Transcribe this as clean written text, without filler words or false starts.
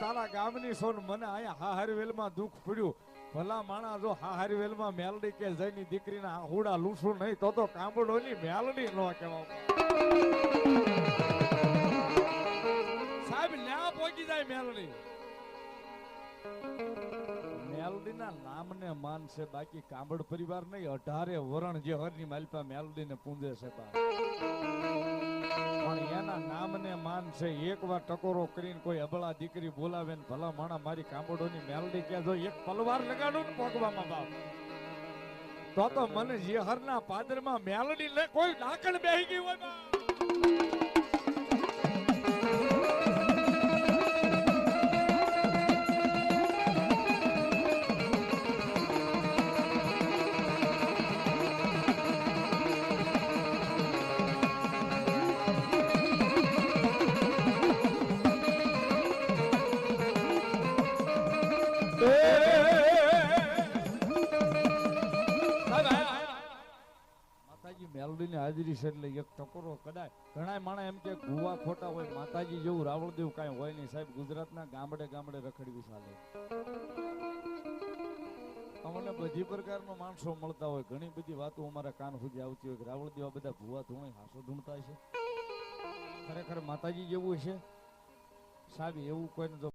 તારા ગામની સોન મને અહીંયા હાહરવેલમાં દુઃખ પડ્યું. ભલા માણા જો હાહરવેલમાં મેલડી કે જઈની દીકરીના હુડા લૂસું નહીં તો કાંબડોની મેલડી નો કહેવા. સાહેબ ન્યા પહોંચી જાય મેલડી. મેલડીના નામને માન છે, બાકી કાંબડ પરિવાર નહીં. 18 વરણ જે હરની માલપા મેલડીને પૂંજે છે પણ એના નામને માન છે. એકવાર ટકોરો કરીને કોઈ અબળા દીકરી બોલાવે ને ભલા માણા મારી કાંબડોની મેલડી કે જો એક પલવાર લગાડું ને પગવામાં બાપ તો મને જેહરના પાદરમાં મેલડી લે કોઈ ડાકણ બેહી ગઈ હોય બા. મેલડીની હાજરી છે એટલે એક ટકોરો કદાચ ઘણા માણા એમ કે ગુવા ખોટા હોય, માતાજી જેવું રાવળદેવ કાંઈ હોય નહીં. સાહેબ ગુજરાતના ગામડે ગામડે રખડવી ચાલે. અમને બધી પ્રકારના માણસો મળતા હોય, ઘણી બધી વાતો અમારા કાન સુધી આવતી હોય કે રાવળદેવ આ બધા ભૂવા ધૂણે હાસો ધૂણતા છે. ખરેખર માતાજી જેવું છે સાહેબ એવું કોઈને જો